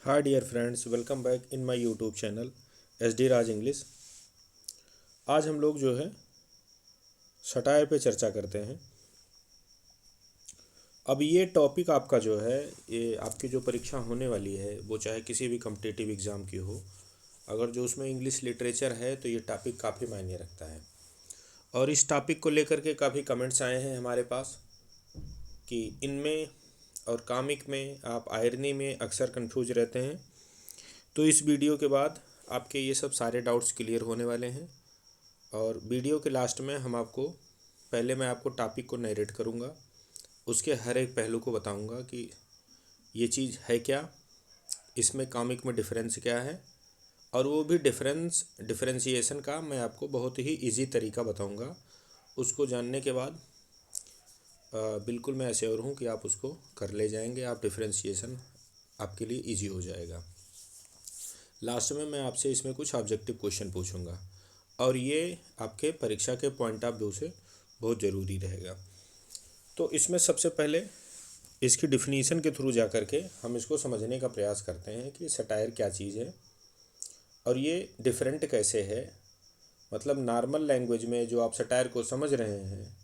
Hi dear friends, welcome back in my YouTube channel S D Raj English. आज हम लोग जो है सटायर पे चर्चा करते हैं। अब ये टॉपिक आपका जो है, ये आपकी जो परीक्षा होने वाली है वो चाहे किसी भी कम्पिटिटिव एग्ज़ाम की हो, अगर जो उसमें इंग्लिश लिटरेचर है तो ये टॉपिक काफ़ी मायने रखता है। और इस टॉपिक को लेकर के काफ़ी कमेंट्स आए हैं हमारे पास कि इनमें और कॉमिक में आप आयरनी में अक्सर कंफ्यूज रहते हैं। तो इस वीडियो के बाद आपके ये सब सारे डाउट्स क्लियर होने वाले हैं। और वीडियो के लास्ट में मैं आपको टॉपिक को नरेट करूँगा, उसके हर एक पहलू को बताऊँगा कि ये चीज़ है क्या, इसमें कॉमिक में डिफरेंस क्या है, और वो भी डिफरेंशिएशन का मैं आपको बहुत ही इजी तरीका बताऊँगा। उसको जानने के बाद बिल्कुल मैं ऐसे हूँ कि आप उसको कर ले जाएंगे, आप डिफरेंशिएशन आपके लिए इजी हो जाएगा। लास्ट में मैं आपसे इसमें कुछ ऑब्जेक्टिव क्वेश्चन पूछूंगा और ये आपके परीक्षा के पॉइंट ऑफ व्यू से बहुत ज़रूरी रहेगा। तो इसमें सबसे पहले इसकी डिफिनीशन के थ्रू जा कर के हम इसको समझने का प्रयास करते हैं कि सटायर क्या चीज़ है और ये डिफरेंट कैसे है। मतलब नॉर्मल लैंग्वेज में जो आप सटायर को समझ रहे हैं,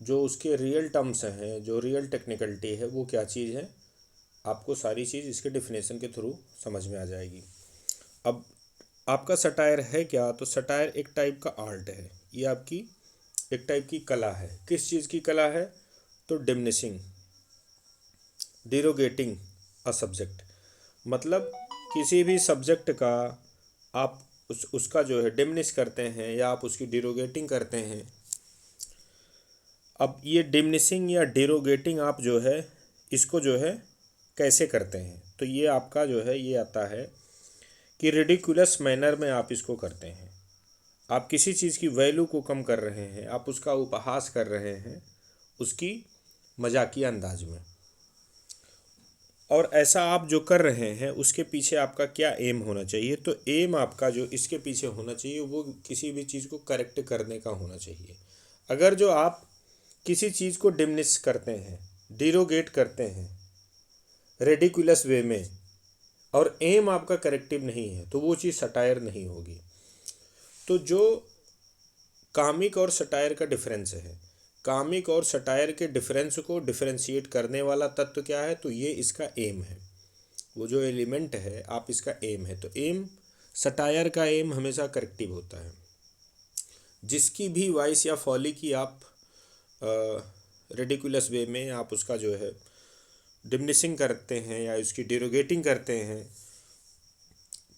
जो उसके रियल टर्म्स हैं, जो रियल टेक्निकलिटी है, वो क्या चीज़ है, आपको सारी चीज़ इसके डिफिनेशन के थ्रू समझ में आ जाएगी। अब आपका सटायर है क्या? तो सटायर एक टाइप का आर्ट है, ये आपकी एक टाइप की कला है। किस चीज़ की कला है? तो डिमिनिशिंग, डिरोगेटिंग अ सब्जेक्ट। मतलब किसी भी सब्जेक्ट का आप उसका जो है डिमिनिश करते हैं या आप उसकी डिरोगेटिंग करते हैं। अब ये डिमिनिशिंग या डिरोगेटिंग आप जो है इसको जो है कैसे करते हैं? तो ये आपका जो है ये आता है कि रिडिकुलस मैनर में आप इसको करते हैं। आप किसी चीज़ की वैल्यू को कम कर रहे हैं, आप उसका उपहास कर रहे हैं उसकी मजाकिया अंदाज में। और ऐसा आप जो कर रहे हैं उसके पीछे आपका क्या एम होना चाहिए? तो एम आपका जो इसके पीछे होना चाहिए वो किसी भी चीज़ को करेक्ट करने का होना चाहिए। अगर जो आप किसी चीज़ को डिमिनिश करते हैं, डिरोगेट करते हैं रेडिकुलस वे में, और एम आपका करेक्टिव नहीं है, तो वो चीज़ सटायर नहीं होगी। तो जो कॉमिक और सटायर का डिफरेंस है, कॉमिक और सटायर के डिफरेंस को डिफरेंशिएट करने वाला तत्व क्या है? तो ये इसका एम है। वो जो एलिमेंट है आप इसका एम है। तो एम, सटायर का एम हमेशा करेक्टिव होता है। जिसकी भी वाइस या फॉली की आप रेडिकुलस वे में आप उसका जो है डिमिनिशिंग करते हैं या उसकी डिरोगेटिंग करते हैं,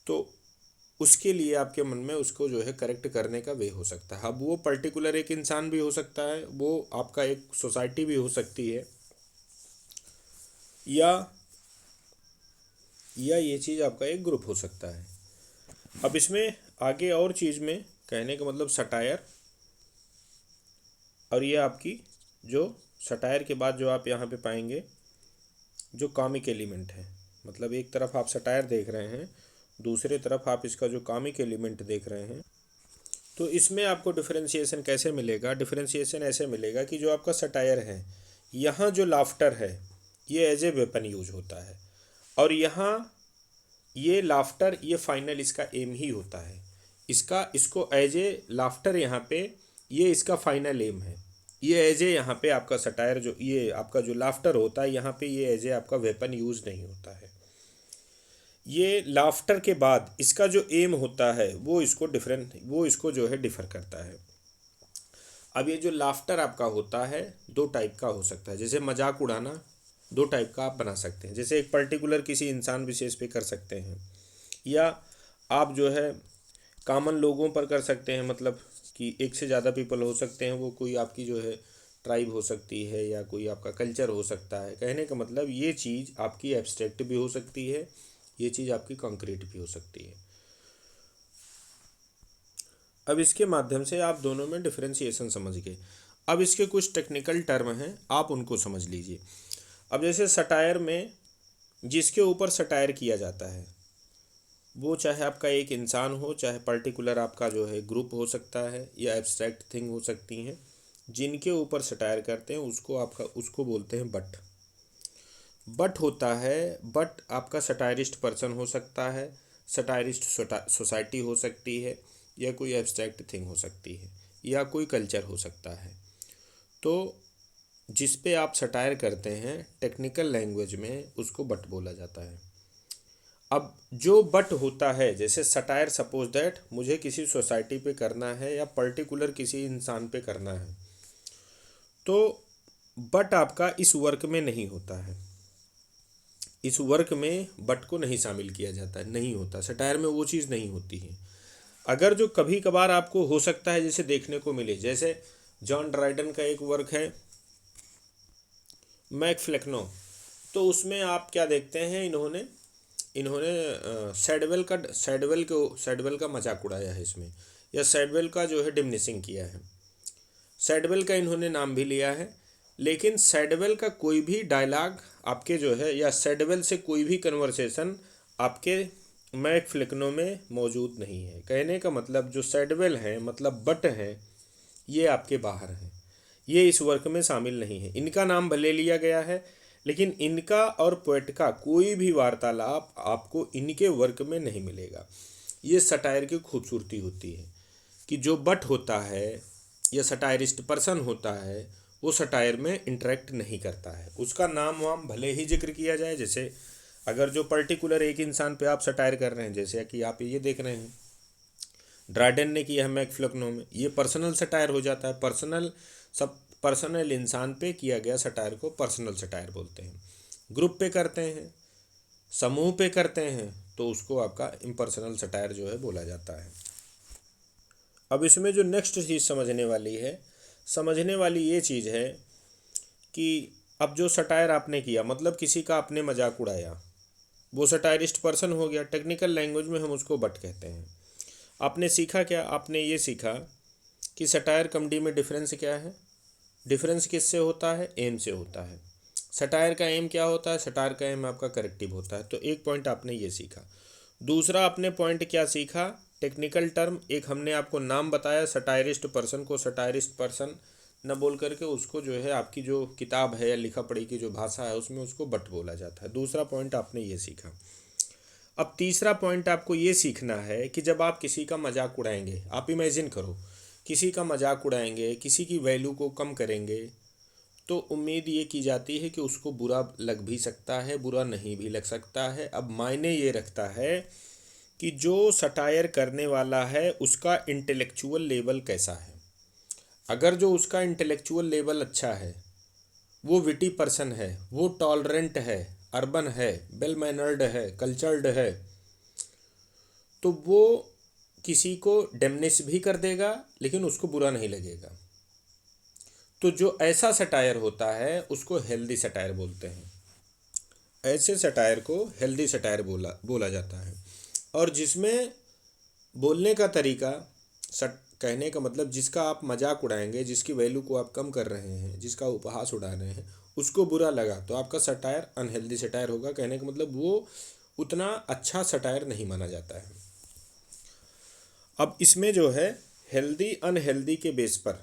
तो उसके लिए आपके मन में उसको जो है करेक्ट करने का वे हो सकता है। अब वो पर्टिकुलर एक इंसान भी हो सकता है, वो आपका एक सोसाइटी भी हो सकती है, या ये चीज़ आपका एक ग्रुप हो सकता है। अब इसमें आगे और चीज़ में कहने का मतलब सटायर, और ये आपकी जो सटायर के बाद जो आप यहाँ पे पाएंगे जो कॉमिक एलिमेंट है। मतलब एक तरफ आप सटायर देख रहे हैं, दूसरे तरफ आप इसका जो कॉमिक एलिमेंट देख रहे हैं। तो इसमें आपको डिफरेंशिएशन कैसे मिलेगा? डिफरेंशिएशन ऐसे मिलेगा कि जो आपका सटायर है, यहाँ जो लाफ्टर है ये एज ए वेपन यूज होता है, और यहाँ ये लाफ्टर ये फाइनल इसका एम ही होता है। इसको एज ए लाफ्टर यहाँ पे ये इसका फाइनल एम है। ये एज ए यहाँ पे आपका सटायर जो ये आपका जो लाफ्टर होता है यहाँ पे ये एज ए आपका वेपन यूज नहीं होता है। ये लाफ्टर के बाद इसका जो एम होता है वो इसको जो है डिफर करता है। अब ये जो लाफ्टर आपका होता है दो टाइप का हो सकता है। जैसे मजाक उड़ाना दो टाइप का आप बना सकते हैं। जैसे एक पर्टिकुलर किसी इंसान विशेष पे कर सकते हैं, या आप जो है कॉमन लोगों पर कर सकते हैं। मतलब कि एक से ज़्यादा पीपल हो सकते हैं, वो कोई आपकी जो है ट्राइब हो सकती है या कोई आपका कल्चर हो सकता है। कहने का मतलब ये चीज़ आपकी एब्स्ट्रैक्ट भी हो सकती है, ये चीज़ आपकी कॉन्क्रीट भी हो सकती है। अब इसके माध्यम से आप दोनों में डिफरेंशिएशन समझ गए। अब इसके कुछ टेक्निकल टर्म हैं, आप उनको समझ लीजिए। अब जैसे सटायर में जिसके ऊपर सटायर किया जाता है वो चाहे आपका एक इंसान हो, चाहे पर्टिकुलर आपका जो है ग्रुप हो सकता है, या एब्स्ट्रैक्ट थिंग हो सकती हैं, जिनके ऊपर सटायर करते हैं उसको बोलते हैं बट। बट होता है, बट आपका सटायरिस्ट पर्सन हो सकता है, सटायरिस्ट सोसाइटी हो सकती है, या कोई एब्स्ट्रैक्ट थिंग हो सकती है, या कोई कल्चर हो सकता है। तो जिस पे आप सटायर करते हैं टेक्निकल लैंग्वेज में उसको बट बोला जाता है। अब जो बट होता है, जैसे सटायर, सपोज दैट मुझे किसी सोसाइटी पे करना है या पर्टिकुलर किसी इंसान पे करना है, तो बट आपका इस वर्क में नहीं होता है। इस वर्क में बट को नहीं शामिल किया जाता है, नहीं होता, सटायर में वो चीज़ नहीं होती है। अगर जो कभी कभार आपको हो सकता है, जैसे देखने को मिले, जैसे जॉन ड्राइडन का एक वर्क है मैक फ्लेक्नो, तो उसमें आप क्या देखते हैं, इन्होंने इन्होंने सैडवेल का मजाक उड़ाया है इसमें, या सैडवेल का जो है डिमिनिशिंग किया है। सैडवेल का इन्होंने नाम भी लिया है, लेकिन सैडवेल का कोई भी डायलॉग आपके जो है, या सैडवेल से कोई भी कन्वर्सेशन आपके मैक फ्लिकनो में मौजूद नहीं है। कहने का मतलब जो सैडवेल हैं, मतलब बट हैं, ये आपके बाहर हैं, ये इस वर्क में शामिल नहीं है। इनका नाम भले लिया गया है, लेकिन इनका और पोएट का कोई भी वार्तालाप आपको इनके वर्क में नहीं मिलेगा। ये सटायर की खूबसूरती होती है कि जो बट होता है या सटायरिस्ट पर्सन होता है, वो सटायर में इंटरेक्ट नहीं करता है। उसका नाम वाम भले ही जिक्र किया जाए, जैसे अगर जो पर्टिकुलर एक इंसान पे आप सटायर कर रहे हैं, जैसे कि आप ये देख रहे हैं ड्राइडन ने किया है मैक फ्लेक्नो में, ये पर्सनल सटायर हो जाता है। पर्सनल इंसान पे किया गया सटायर को पर्सनल सटायर बोलते हैं। ग्रुप पे करते हैं, समूह पे करते हैं, तो उसको आपका इम्पर्सनल सटायर जो है बोला जाता है। अब इसमें जो नेक्स्ट चीज़ समझने वाली ये चीज़ है कि अब जो सटायर आपने किया, मतलब किसी का आपने मजाक उड़ाया, वो सटायरिस्ट पर्सन हो गया। टेक्निकल लैंग्वेज में हम उसको बट कहते हैं। आपने सीखा क्या? आपने ये सीखा कि सटायर कॉमेडी में डिफरेंस क्या है। डिफरेंस किससे होता है? एम से होता है। सटायर का एम क्या होता है? सटायर का एम आपका करेक्टिव होता है। तो एक पॉइंट आपने ये सीखा। दूसरा आपने पॉइंट क्या सीखा? टेक्निकल टर्म, एक हमने आपको नाम बताया सटायरिस्ट पर्सन को सटायरिस्ट पर्सन न बोल करके उसको जो है आपकी जो किताब है या लिखा पढ़ी की जो भाषा है उसमें उसको बट बोला जाता है। दूसरा पॉइंट आपने ये सीखा। अब तीसरा पॉइंट आपको ये सीखना है कि जब आप किसी का मजाक उड़ाएंगे, आप इमेजिन करो किसी का मजाक उड़ाएंगे, किसी की वैल्यू को कम करेंगे, तो उम्मीद ये की जाती है कि उसको बुरा लग भी सकता है, बुरा नहीं भी लग सकता है। अब मायने ये रखता है कि जो सटायर करने वाला है उसका इंटेलेक्चुअल लेवल कैसा है। अगर जो उसका इंटेलेक्चुअल लेवल अच्छा है, वो विटी पर्सन है, वो टॉलरेंट है, अर्बन है, वेल मैनर्ड है, कल्चर्ड है, तो वो किसी को डेमनिश भी कर देगा लेकिन उसको बुरा नहीं लगेगा। तो जो ऐसा सटायर होता है उसको हेल्दी सटायर बोलते हैं। ऐसे सटायर को हेल्दी सटायर बोला जाता है। और जिसमें बोलने का तरीका, सट कहने का मतलब जिसका आप मजाक उड़ाएंगे, जिसकी वैल्यू को आप कम कर रहे हैं, जिसका उपहास उड़ा रहे हैं, उसको बुरा लगा तो आपका सटायर अनहेल्दी सटायर होगा। कहने का मतलब वो उतना अच्छा सटायर नहीं माना जाता है। अब इसमें जो है हेल्दी अनहेल्दी के बेस पर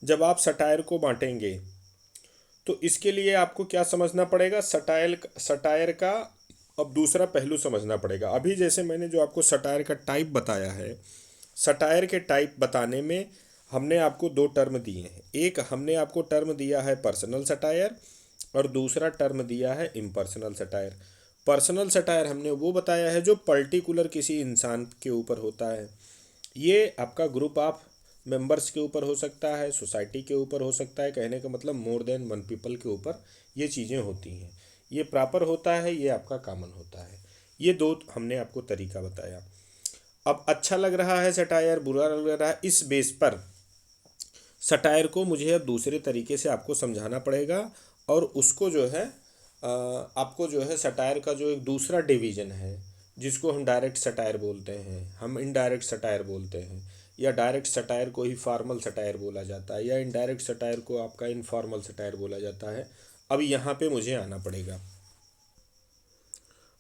जब आप सटायर को बांटेंगे, तो इसके लिए आपको क्या समझना पड़ेगा? सटायर का अब दूसरा पहलू समझना पड़ेगा। अभी जैसे मैंने जो आपको सटायर का टाइप बताया है, सटायर के टाइप बताने में हमने आपको दो टर्म दिए हैं। एक हमने आपको टर्म दिया है पर्सनल सटायर, और दूसरा टर्म दिया है इम्पर्सनल सटायर। पर्सनल सटायर हमने वो बताया है जो पर्टिकुलर किसी इंसान के ऊपर होता है। ये आपका ग्रुप ऑफ मेंबर्स के ऊपर हो सकता है, सोसाइटी के ऊपर हो सकता है। कहने का मतलब मोर देन वन पीपल के ऊपर ये चीज़ें होती हैं। ये प्रॉपर होता है, ये आपका कॉमन होता है। ये दो हमने आपको तरीका बताया। अब अच्छा लग रहा है सटायर, बुरा लग रहा है, इस बेस पर सटायर को मुझे अब दूसरे तरीके से आपको समझाना पड़ेगा। और उसको जो है आपको जो है सटायर का जो एक दूसरा डिवीज़न है, जिसको हम डायरेक्ट सटायर बोलते हैं, हम इनडायरेक्ट सटायर बोलते हैं, या डायरेक्ट सटायर को ही फॉर्मल सटायर बोला जाता है, या इनडायरेक्ट सटायर को आपका इनफॉर्मल सटायर बोला जाता है। अब यहाँ पे मुझे आना पड़ेगा।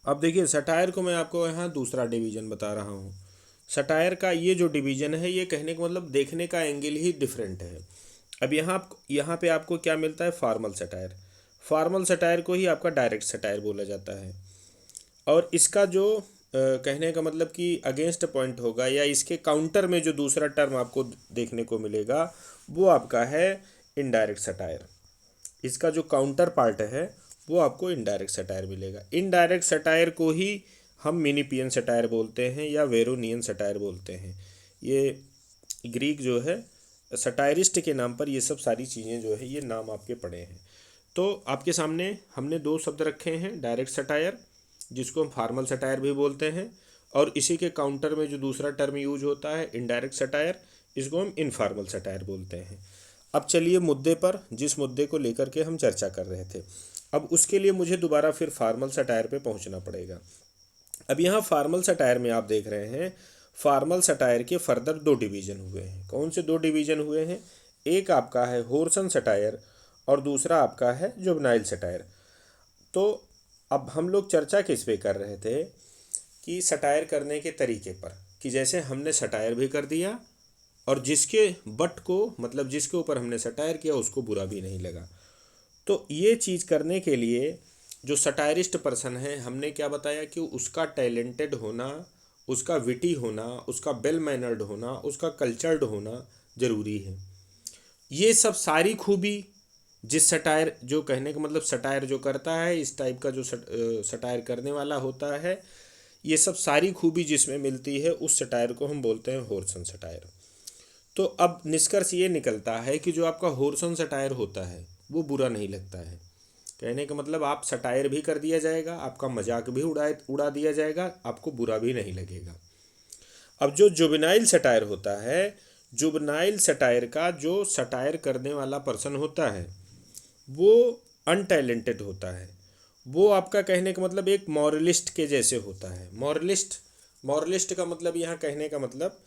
अब देखिए सटायर को मैं आपको यहाँ दूसरा डिवीज़न बता रहा हूँ। सटायर का ये जो डिवीज़न है, ये कहने का मतलब देखने का एंगल ही डिफरेंट है। अब यहाँ पे आपको क्या मिलता है? Formal satire. फॉर्मल सटायर को ही आपका डायरेक्ट सटायर बोला जाता है। और इसका जो कहने का मतलब कि अगेंस्ट पॉइंट होगा या इसके काउंटर में जो दूसरा टर्म आपको देखने को मिलेगा वो आपका है इनडायरेक्ट सटायर। इसका जो काउंटर पार्ट है वो आपको इनडायरेक्ट सटायर मिलेगा। इनडायरेक्ट सटायर को ही हम मिनीपियन सटायर बोलते हैं या वेरोनियन सटायर बोलते हैं। ये ग्रीक जो है सटायरिस्ट के नाम पर ये सब सारी चीज़ें जो है ये नाम आपके पड़े हैं। तो आपके सामने हमने दो शब्द रखे हैं, डायरेक्ट सटायर जिसको हम फॉर्मल सटायर भी बोलते हैं, और इसी के काउंटर में जो दूसरा टर्म यूज होता है इनडायरेक्ट सटायर, इसको हम इनफॉर्मल सटायर बोलते हैं। अब चलिए मुद्दे पर, जिस मुद्दे को लेकर के हम चर्चा कर रहे थे, अब उसके लिए मुझे दोबारा फिर फॉर्मल सटायर पे पहुंचना पड़ेगा। अब यहाँ फॉर्मल सटायर में आप देख रहे हैं फॉर्मल सटायर के फर्दर दो डिवीजन हुए हैं। कौन से दो डिवीजन हुए हैं? एक आपका है होर्सन सटायर और दूसरा आपका है जुवेनाइल सटायर। तो अब हम लोग चर्चा किस पे कर रहे थे कि सटायर करने के तरीके पर, कि जैसे हमने सटायर भी कर दिया और जिसके बट को मतलब जिसके ऊपर हमने सटायर किया उसको बुरा भी नहीं लगा। तो ये चीज़ करने के लिए जो सटायरिस्ट पर्सन है हमने क्या बताया कि उसका टैलेंटेड होना, उसका विटी होना, उसका वेल मैनर्ड होना, उसका कल्चर्ड होना ज़रूरी है। ये सब सारी खूबी जिस सटायर, जो कहने का मतलब सटायर जो करता है, इस टाइप का जो सटायर करने वाला होता है, ये सब सारी खूबी जिसमें मिलती है उस सटायर को हम बोलते हैं होर्सन सटायर। तो अब निष्कर्ष ये निकलता है कि जो आपका होर्सन सटायर होता है वो बुरा नहीं लगता है। कहने का मतलब आप सटायर भी कर दिया जाएगा, आपका मजाक भी उड़ा दिया जाएगा, आपको बुरा भी नहीं लगेगा। अब जो जुवेनाइल सटायर होता है, जुवेनाइल सटायर का जो सटायर करने वाला पर्सन होता है वो अनटैलेंटेड होता है। वो आपका कहने का मतलब एक मॉरलिस्ट के जैसे होता है। मॉरलिस्ट का मतलब यहाँ कहने का मतलब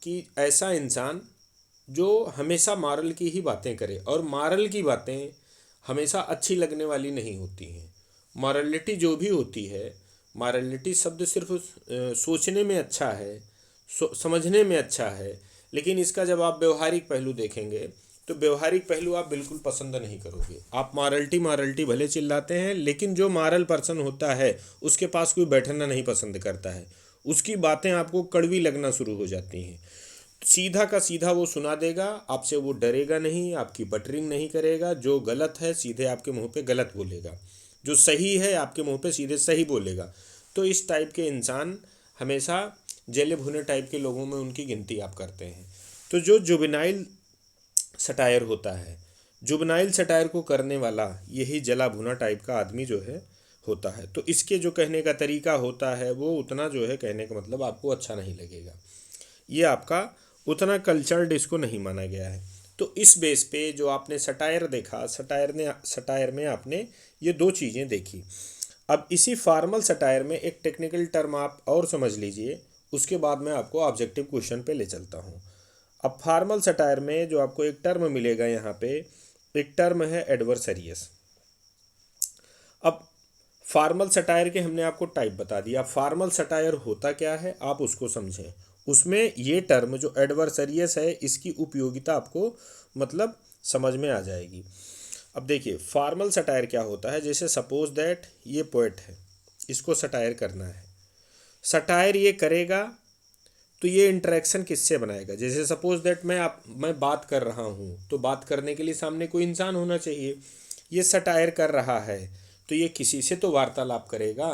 कि ऐसा इंसान जो हमेशा मॉरल की ही बातें करे, और मॉरल की बातें हमेशा अच्छी लगने वाली नहीं होती हैं। मॉरलिटी जो भी होती है, मॉरलिटी शब्द सिर्फ सोचने में अच्छा है, समझने में अच्छा है, लेकिन इसका जब आप व्यवहारिक पहलू देखेंगे तो व्यवहारिक पहलू आप बिल्कुल पसंद नहीं करोगे। आप मॉरलिटी भले चिल्लाते हैं, लेकिन जो मॉरल पर्सन होता है उसके पास कोई बैठना नहीं पसंद करता है, उसकी बातें आपको कड़वी लगना शुरू हो जाती हैं। सीधा का सीधा वो सुना देगा, आपसे वो डरेगा नहीं, आपकी बटरिंग नहीं करेगा। जो गलत है सीधे आपके मुंह पे गलत बोलेगा, जो सही है आपके मुंह पे सीधे सही बोलेगा। तो इस टाइप के इंसान हमेशा जले भुने टाइप के लोगों में उनकी गिनती आप करते हैं। तो जो जुवेनाइल सटायर होता है, जुवेनाइल सटायर को करने वाला यही जला भुना टाइप का आदमी जो है होता है। तो इसके जो कहने का तरीका होता है वो उतना जो है कहने का मतलब आपको अच्छा नहीं लगेगा, ये आपका उतना कल्चर्ड इसको नहीं माना गया है। तो इस बेस पे जो आपने सटायर देखा, सटायर में आपने ये दो चीज़ें देखी। अब इसी फॉर्मल सटायर में एक टेक्निकल टर्म आप और समझ लीजिए, उसके बाद मैं आपको ऑब्जेक्टिव क्वेश्चन पे ले चलता हूँ। अब फॉर्मल सटायर में जो आपको एक टर्म मिलेगा यहाँ पे, एक टर्म है एडवर्सरियस। अब फॉर्मल सटायर के हमने आपको टाइप बता दिया। फॉर्मल सटायर होता क्या है आप उसको समझें। उसमें ये टर्म जो एडवर्सरियस है इसकी उपयोगिता आपको मतलब समझ में आ जाएगी। अब देखिए फॉर्मल सटायर क्या होता है। जैसे सपोज दैट ये पोएट है, इसको सटायर करना है। सटायर ये करेगा तो ये इंटरेक्शन किससे बनाएगा? जैसे सपोज दैट मैं बात कर रहा हूँ, तो बात करने के लिए सामने कोई इंसान होना चाहिए। ये सटायर कर रहा है तो ये किसी से तो वार्तालाप करेगा।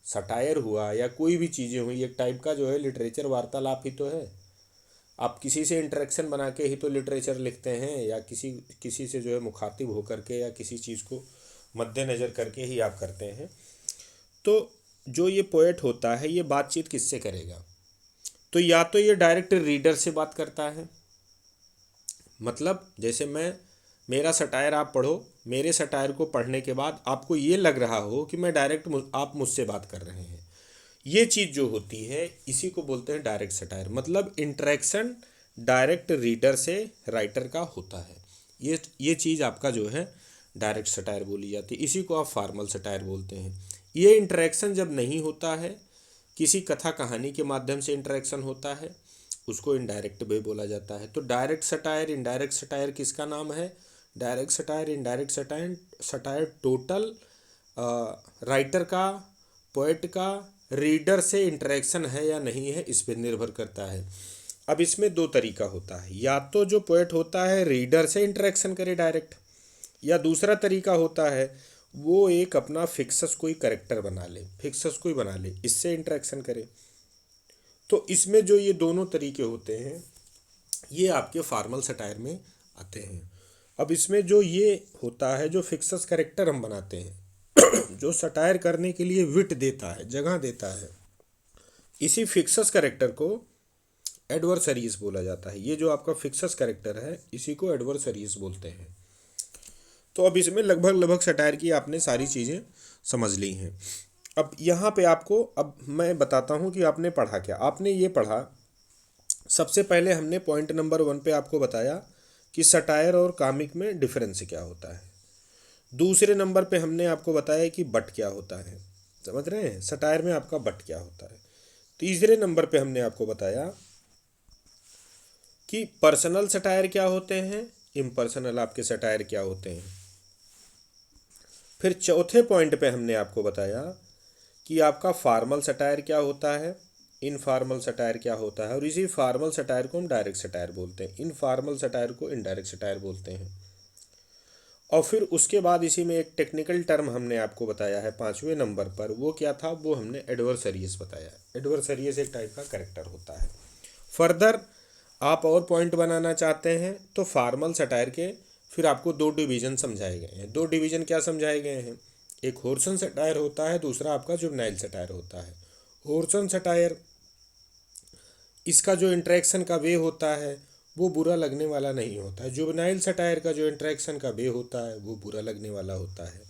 सटायर हुआ या कोई भी चीज़ें हुई, एक टाइप का जो है लिटरेचर वार्तालाप ही तो है। आप किसी से इंटरेक्शन बना के ही तो लिटरेचर लिखते हैं, या किसी से जो है मुखातिब होकर के या किसी चीज़ को मद्देनज़र करके ही आप करते हैं। तो जो ये पोएट होता है ये बातचीत किससे करेगा? तो या तो ये डायरेक्ट रीडर से बात करता है, मतलब जैसे मेरा सटायर आप पढ़ो, मेरे सटायर को पढ़ने के बाद आपको ये लग रहा हो कि मैं डायरेक्ट आप मुझसे बात कर रहे हैं। ये चीज़ जो होती है इसी को बोलते हैं डायरेक्ट सटायर। मतलब इंटरेक्शन डायरेक्ट रीडर से राइटर का होता है। ये चीज़ आपका जो है डायरेक्ट सटायर बोली जाती है। इसी को आप फॉर्मल सटायर बोलते हैं। ये इंटरेक्शन जब नहीं होता है, किसी कथा कहानी के माध्यम से इंटरेक्शन होता है, उसको इनडायरेक्ट भी बोला जाता है। तो डायरेक्ट सटायर, इनडायरेक्ट सटायर किसका नाम है? Direct satire, indirect satire, satire total writer का, पोएट का रीडर से इंटरेक्शन है या नहीं है, इस पर निर्भर करता है। अब इसमें दो तरीका होता है, या तो जो पोएट होता है रीडर से इंटरेक्शन करे डायरेक्ट, या दूसरा तरीका होता है वो एक अपना फिक्सस कोई करेक्टर बना ले, फिक्सस कोई बना ले, इससे इंटरेक्शन करे। तो इसमें जो ये दोनों तरीके होते हैं ये आपके फॉर्मल सटायर में आते हैं। अब इसमें जो ये होता है, जो फिक्सस करेक्टर हम बनाते हैं जो सटायर करने के लिए विट देता है, जगह देता है, इसी फिक्सस करेक्टर को एडवर्सरीज बोला जाता है। ये जो आपका फिक्सस करेक्टर है इसी को एडवर्सरीज बोलते हैं। तो अब इसमें लगभग सटायर की आपने सारी चीज़ें समझ ली हैं। अब यहाँ पे आपको, अब मैं बताता हूँ कि आपने पढ़ा क्या। आपने ये पढ़ा, सबसे पहले हमने पॉइंट नंबर 1 पे आपको बताया कि सटायर और कॉमिक में डिफरेंस क्या होता है। दूसरे नंबर पे हमने आपको बताया कि बट क्या होता है, समझ रहे हैं, सटायर में आपका बट क्या होता है। तीसरे नंबर पे हमने आपको बताया कि पर्सनल सटायर क्या होते हैं, इम्पर्सनल आपके सटायर क्या होते हैं। फिर चौथे पॉइंट पे हमने आपको बताया कि आपका फॉर्मल सटायर क्या होता है, इनफॉर्मल सटायर क्या होता है, और इसी फॉर्मल सटायर को हम डायरेक्ट सटायर बोलते हैं, इनफॉर्मल सटायर को इनडायरेक्ट सटायर बोलते हैं। और फिर उसके बाद इसी में एक टेक्निकल टर्म हमने आपको बताया है 5वें नंबर पर, वो क्या था, वो हमने एडवर्सरीज बताया। एडवर्सरीज एक टाइप का कैरेक्टर होता है। फर्दर आप और पॉइंट बनाना चाहते हैं तो फॉर्मल सटायर के फिर आपको दो डिवीज़न समझाए गए हैं। दो डिवीज़न क्या समझाए गए हैं, एक होर्सन सटायर होता है, दूसरा आपका जुवेनाइल सटायर होता है। होर्सन सटायर, इसका जो इंटरेक्शन का वे होता है वो बुरा लगने वाला नहीं होता है। जुवेनाइल सटायर का जो इंटरेक्शन का वे होता है वो बुरा लगने वाला होता है।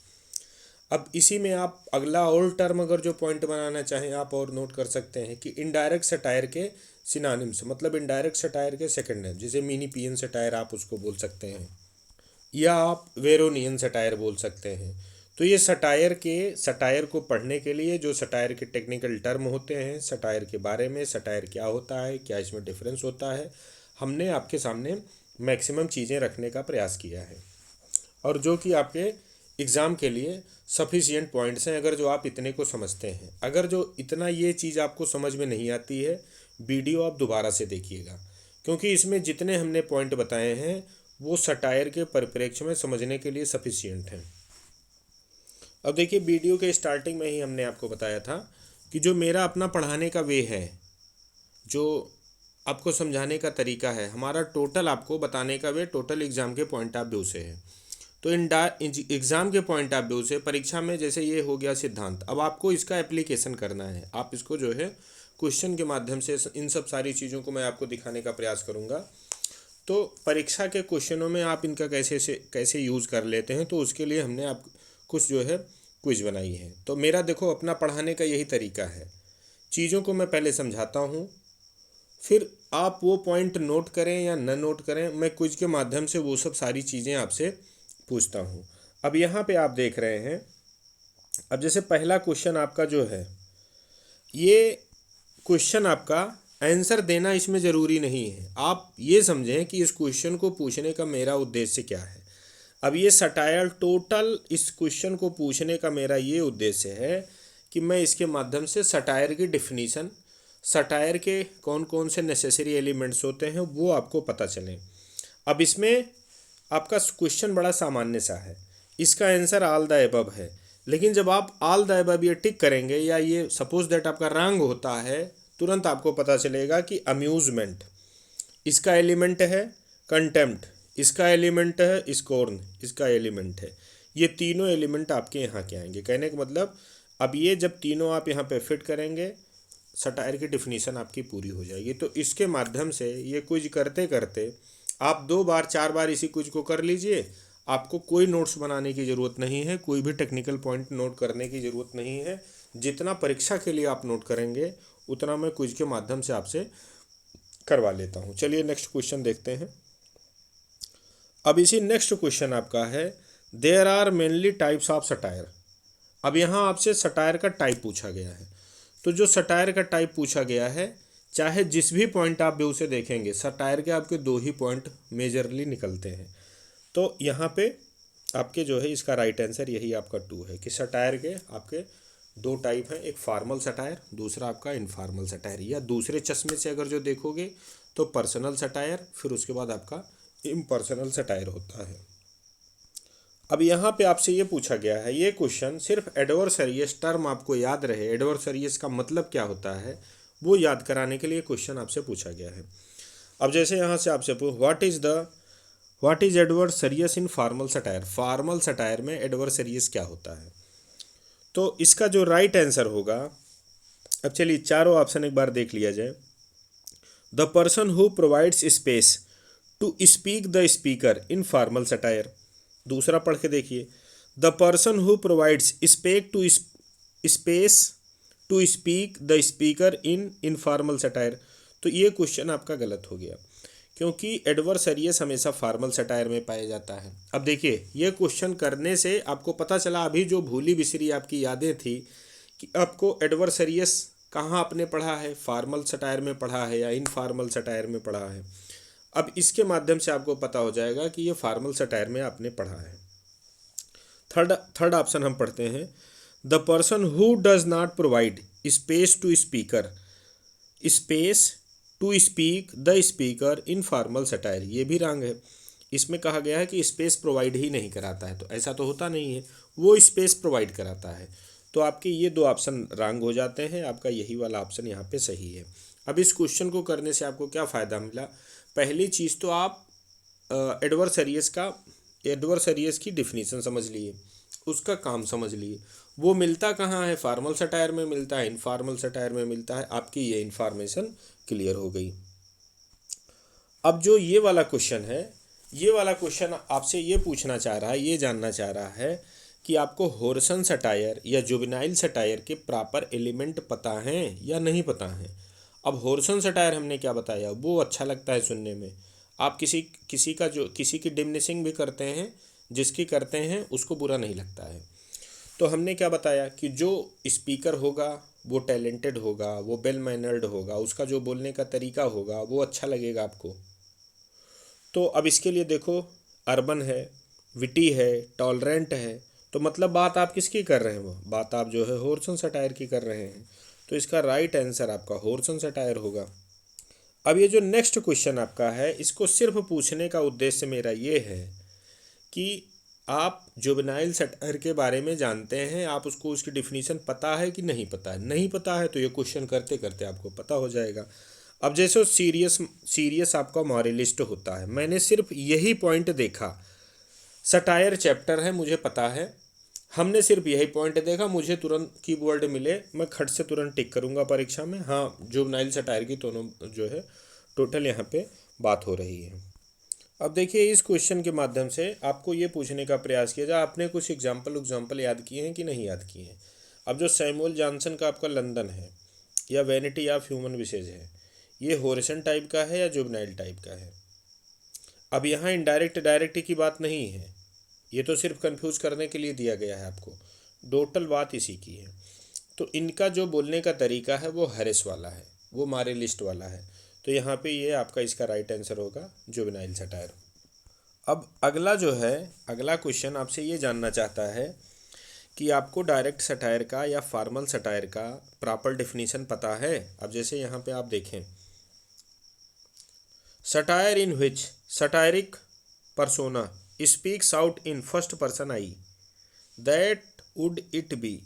अब इसी में आप अगला और टर्म अगर जो पॉइंट बनाना चाहें आप और नोट कर सकते हैं कि इनडायरेक्ट सटायर के सिनोनिम्स, मतलब इनडायरेक्ट सटायर के सेकंड नेम, जैसे मिनीपियन सटायर आप उसको बोल सकते हैं, या आप वेरोनियन सटायर बोल सकते हैं। तो ये सटायर को पढ़ने के लिए जो सटायर के टेक्निकल टर्म होते हैं, सटायर के बारे में, सटायर क्या होता है, क्या इसमें डिफरेंस होता है, हमने आपके सामने मैक्सिमम चीज़ें रखने का प्रयास किया है, और जो कि आपके एग्ज़ाम के लिए सफिशिएंट पॉइंट्स हैं। अगर जो आप इतने को समझते हैं, अगर जो इतना ये चीज़ आपको समझ में नहीं आती है, वीडियो आप दोबारा से देखिएगा, क्योंकि इसमें जितने हमने पॉइंट बताए हैं वो सटायर के परिप्रेक्ष्य में समझने के लिए सफिशिएंट हैं। अब देखिए, वीडियो के स्टार्टिंग में ही हमने आपको बताया था कि जो मेरा अपना पढ़ाने का वे है, जो आपको समझाने का तरीका है, हमारा टोटल आपको बताने का वे टोटल एग्ज़ाम के पॉइंट ऑफ व्यू से है। तो एग्ज़ाम के पॉइंट ऑफ व्यू से परीक्षा में जैसे ये हो गया सिद्धांत, अब आपको इसका एप्लीकेशन करना है। आप इसको जो है क्वेश्चन के माध्यम से इन सब सारी चीज़ों को मैं आपको दिखाने का प्रयास करूँगा। तो परीक्षा के क्वेश्चनों में आप इनका कैसे यूज़ कर लेते हैं, तो उसके लिए हमने आप कुछ जो है क्विज बनाई है। तो मेरा देखो अपना पढ़ाने का यही तरीका है, चीज़ों को मैं पहले समझाता हूँ, फिर आप वो पॉइंट नोट करें या न नोट करें, मैं क्विज के माध्यम से वो सब सारी चीज़ें आपसे पूछता हूँ। अब यहाँ पे आप देख रहे हैं, अब जैसे पहला क्वेश्चन आपका जो है, ये क्वेश्चन आपका आंसर देना इसमें ज़रूरी नहीं है। आप ये समझें कि इस क्वेश्चन को पूछने का मेरा उद्देश्य क्या है। अब ये सटायर टोटल, इस क्वेश्चन को पूछने का मेरा ये उद्देश्य है कि मैं इसके माध्यम से सटायर की डिफिनीशन, सटायर के कौन कौन से नेसेसरी एलिमेंट्स होते हैं वो आपको पता चलें। अब इसमें आपका क्वेश्चन बड़ा सामान्य सा है, इसका आंसर ऑल द अबव है, लेकिन जब आप ऑल द अबव ये टिक करेंगे या ये सपोज दैट आपका रॉन्ग होता है, तुरंत आपको पता चलेगा कि अम्यूज़मेंट इसका एलिमेंट है, कंटेम्प्ट इसका एलिमेंट है, स्कॉर्न इसका एलिमेंट है। ये तीनों एलिमेंट आपके यहाँ के आएंगे। कहने का मतलब, अब ये जब तीनों आप यहाँ पे फिट करेंगे, सटायर की डिफिनीशन आपकी पूरी हो जाएगी। तो इसके माध्यम से ये क्विज करते करते आप 2 बार 4 बार इसी क्विज को कर लीजिए, आपको कोई नोट्स बनाने की ज़रूरत नहीं है, कोई भी टेक्निकल पॉइंट नोट करने की ज़रूरत नहीं है। जितना परीक्षा के लिए आप नोट करेंगे उतना मैं क्विज के माध्यम से आपसे करवा लेता हूँ। चलिए नेक्स्ट क्वेश्चन देखते हैं। अब इसी नेक्स्ट क्वेश्चन आपका है, there are mainly types of satire. अब यहाँ आपसे सटायर का टाइप पूछा गया है। तो जो सटायर का टाइप पूछा गया है, चाहे जिस भी पॉइंट आप व्यू से देखेंगे, सटायर के आपके 2 ही पॉइंट मेजरली निकलते हैं। तो यहाँ पे आपके जो है इसका राइट आंसर यही आपका 2 है कि सटायर के आपके दो टाइप हैं, एक फार्मल सटायर, दूसरा आपका इनफॉर्मल सटायर। या दूसरे चश्मे से अगर जो देखोगे तो पर्सनल सटायर, फिर उसके बाद आपका इम्पर्सनल सटायर होता है। अब यहाँ पे आपसे ये पूछा गया है, ये क्वेश्चन सिर्फ एडवर्सरियस टर्म आपको याद रहे, एडवर्सरियस का मतलब क्या होता है वो याद कराने के लिए क्वेश्चन आपसे पूछा गया है। अब जैसे यहाँ से आपसे पूछ what is adversarius in formal satire, formal satire में एडवर्सरियस क्या होता है। तो इसका जो राइट आंसर होगा, अब चलिए चारों ऑप्शन एक बार देख लिया जाए। The person who provides space to speak the speaker in formal satire. दूसरा पढ़ के देखिए, the person who provides space to speak the speaker in informal satire. तो ये क्वेश्चन आपका गलत हो गया, क्योंकि एडवर्सरियस हमेशा फॉर्मल सटायर में पाया जाता है। अब देखिए ये क्वेश्चन करने से आपको पता चला, अभी जो भूली बिसरी आपकी यादें थी कि आपको एडवर्सरियस कहाँ आपने पढ़ा है, फॉर्मल सटायर में पढ़ा है या इनफॉर्मल सटायर में पढ़ा है। अब इसके माध्यम से आपको पता हो जाएगा कि ये फॉर्मल सटायर में आपने पढ़ा है। थर्ड ऑप्शन हम पढ़ते हैं, the person who does not provide space to speak the speaker in formal satire. ये भी रॉन्ग है। इसमें कहा गया है कि स्पेस प्रोवाइड ही नहीं कराता है, तो ऐसा तो होता नहीं है, वो स्पेस प्रोवाइड कराता है। तो आपके ये दो ऑप्शन रॉन्ग हो जाते हैं, आपका यही वाला ऑप्शन यहाँ पे सही है। अब इस क्वेश्चन को करने से आपको क्या फ़ायदा मिला, पहली चीज़ तो आप एडवर्सरियस की डिफिनीसन समझ लिए, उसका काम समझ लिए, वो मिलता कहाँ है, फॉर्मल सटायर में मिलता है, इनफॉर्मल सटायर में मिलता है। आपकी ये इन्फॉर्मेशन क्लियर हो गई। अब जो ये वाला क्वेश्चन है, ये वाला क्वेश्चन आपसे ये पूछना चाह रहा है, ये जानना चाह रहा है कि आपको होर्सन सटायर या जुवेनाइल सटायर के प्रॉपर एलिमेंट पता हैं या नहीं पता हैं। अब होर्सन सटायर हमने क्या बताया, वो अच्छा लगता है सुनने में, आप किसी की डिमिनिशिंग भी करते हैं, जिसकी करते हैं उसको बुरा नहीं लगता है। तो हमने क्या बताया कि जो स्पीकर होगा वो टैलेंटेड होगा, वो वेल मैनर्ड होगा, उसका जो बोलने का तरीका होगा वो अच्छा लगेगा आपको। तो अब इसके लिए देखो, अर्बन है, विटी है, टॉलरेंट है, तो मतलब बात आप किसकी कर रहे हैं, वो बात आप जो है होर्सन सटायर की कर रहे हैं। तो इसका राइट आंसर आपका होर्सन सटायर होगा। अब ये जो नेक्स्ट क्वेश्चन आपका है, इसको सिर्फ पूछने का उद्देश्य मेरा ये है कि आप जुवेनाइल सटायर के बारे में जानते हैं, आप उसको उसकी डिफिनीशन पता है कि नहीं पता है। नहीं पता है तो ये क्वेश्चन करते करते आपको पता हो जाएगा। अब जैसे सीरियस आपका मॉरलिस्ट होता है, मैंने सिर्फ यही पॉइंट देखा, सटायर चैप्टर है मुझे पता है, हमने सिर्फ यही पॉइंट देखा, मुझे तुरंत कीवर्ड मिले, मैं खट से तुरंत टिक करूंगा परीक्षा में, हाँ जुवेनाइल सटायर की दोनों जो है टोटल यहाँ पे बात हो रही है। अब देखिए इस क्वेश्चन के माध्यम से आपको ये पूछने का प्रयास किया जाए, आपने कुछ एग्जाम्पल याद किए हैं कि नहीं याद किए हैं। अब जो सैमुअल जॉनसन का आपका लंदन है या वैनिटी ऑफ ह्यूमन विशेज है, ये होरिसन टाइप का है या जुवेनाइल टाइप का है। अब यहाँ इनडायरेक्ट डायरेक्ट की बात नहीं है, ये तो सिर्फ कंफ्यूज करने के लिए दिया गया है आपको, टोटल बात इसी की है। तो इनका जो बोलने का तरीका है वो हैरिस वाला है, वो मॉरलिस्ट वाला है। तो यहाँ पे ये आपका इसका राइट आंसर होगा जुवेनाइल सटायर। अब अगला जो है, अगला क्वेश्चन आपसे ये जानना चाहता है कि आपको डायरेक्ट सटायर का या फॉर्मल सटायर का प्रॉपर डेफिनेशन पता है। अब जैसे यहाँ पे आप देखें, satire in which सटायरिक persona speaks out in first person I that would it be.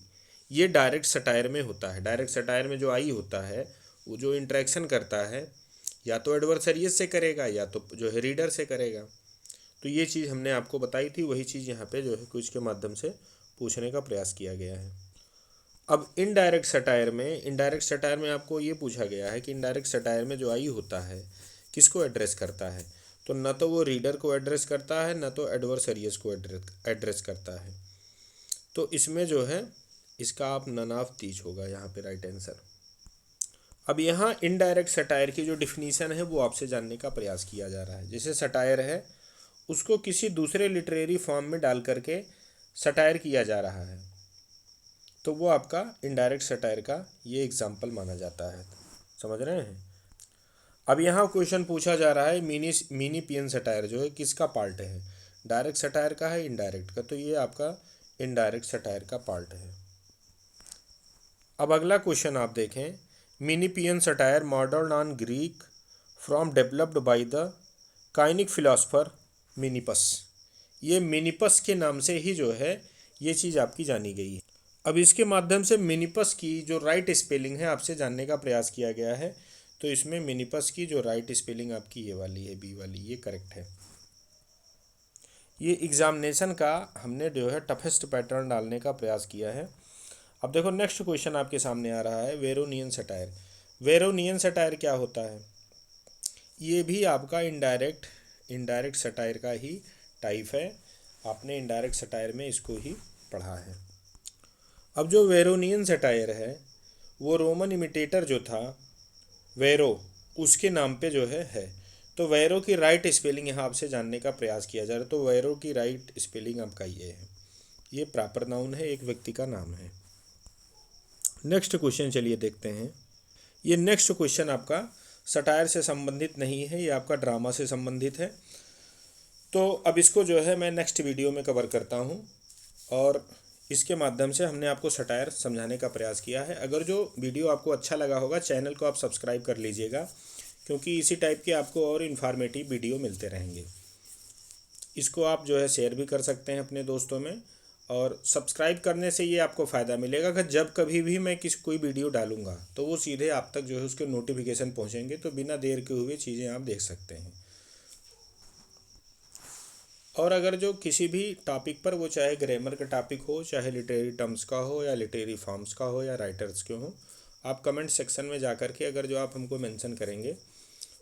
ये डायरेक्ट सटायर में होता है। डायरेक्ट सटायर में जो आई होता है वो जो इंटरेक्शन करता है या तो एडवर्सरियस से करेगा या तो जो है रीडर से करेगा। तो ये चीज़ हमने आपको बताई थी, वही चीज़ यहाँ पे जो है क्विज के माध्यम से पूछने का प्रयास किया गया है। अब इनडायरेक्ट सटायर में आपको ये पूछा गया है कि इनडायरेक्ट सटायर में जो आई होता है किसको एड्रेस करता है। तो न तो वो रीडर को एड्रेस करता है, न तो एडवर्सरियस को एड्रेस करता है। तो इसमें जो है इसका आप नन ऑफ दीज होगा यहाँ पे राइट आंसर। अब यहाँ इनडायरेक्ट सटायर की जो डिफिनीशन है वो आपसे जानने का प्रयास किया जा रहा है। जैसे सटायर है उसको किसी दूसरे लिटरेरी फॉर्म में डाल करके सटायर किया जा रहा है, तो वो आपका इनडायरेक्ट सटायर का ये एग्जाम्पल माना जाता है। समझ रहे हैं। अब यहाँ क्वेश्चन पूछा जा रहा है मिनी पियन सटायर जो है किसका पार्ट है। डायरेक्ट सटायर का है, इनडायरेक्ट का, तो ये आपका इनडायरेक्ट सटायर का पार्ट है। अब अगला क्वेश्चन आप देखें, Menippean satire modern on Greek from developed by the cynic philosopher Menippus. ये मिनिपस के नाम से ही जो है ये चीज़ आपकी जानी गई है। अब इसके माध्यम से मिनिपस की जो राइट स्पेलिंग है आपसे जानने का प्रयास किया गया है। तो इसमें मिनिपस की जो राइट स्पेलिंग आपकी ये वाली है, बी वाली, ये करेक्ट है। ये एग्जामिनेशन का हमने जो है टफेस्ट पैटर्न डालने का प्रयास किया है। अब देखो नेक्स्ट क्वेश्चन आपके सामने आ रहा है, वेरोनियन सटायर। वेरोनियन सटायर क्या होता है? ये भी आपका इनडायरेक्ट सटायर का ही टाइप है। आपने इनडायरेक्ट सटायर में इसको ही पढ़ा है। अब जो वेरोनियन सटायर है वो रोमन इमिटेटर जो था वेरो, उसके नाम पे जो है। तो वेरो की राइट स्पेलिंग यहाँ आपसे जानने का प्रयास किया जा रहा है। तो वेरो की राइट स्पेलिंग आपका ये है, ये प्रॉपर नाउन है, एक व्यक्ति का नाम है। नेक्स्ट क्वेश्चन चलिए देखते हैं। ये नेक्स्ट क्वेश्चन आपका सटायर से संबंधित नहीं है, ये आपका ड्रामा से संबंधित है। तो अब इसको जो है मैं नेक्स्ट वीडियो में कवर करता हूँ और इसके माध्यम से हमने आपको सटायर समझाने का प्रयास किया है। अगर जो वीडियो आपको अच्छा लगा होगा, चैनल को आप सब्सक्राइब कर लीजिएगा, क्योंकि इसी टाइप के आपको और इन्फॉर्मेटिव वीडियो मिलते रहेंगे। इसको आप जो है शेयर भी कर सकते हैं अपने दोस्तों में, और सब्सक्राइब करने से ये आपको फ़ायदा मिलेगा कि जब कभी भी मैं कोई वीडियो डालूंगा तो वो सीधे आप तक जो है उसके नोटिफिकेशन पहुंचेंगे, तो बिना देर के हुए चीज़ें आप देख सकते हैं। और अगर जो किसी भी टॉपिक पर, वो चाहे ग्रामर का टॉपिक हो, चाहे लिटरेरी टर्म्स का हो, या लिटरेरी फॉर्म्स का हो, या राइटर्स के हो, आप कमेंट सेक्शन में जा कर के अगर जो आप हमको मेंशन करेंगे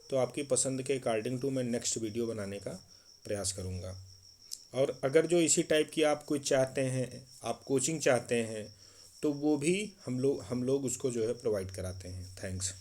तो आपकी पसंद के अकॉर्डिंग टू मैं नेक्स्ट वीडियो बनाने का प्रयास करूँगा। और अगर जो इसी टाइप की आप कुछ चाहते हैं, आप कोचिंग चाहते हैं, तो वो भी हम लोग उसको जो है प्रोवाइड कराते हैं। थैंक्स।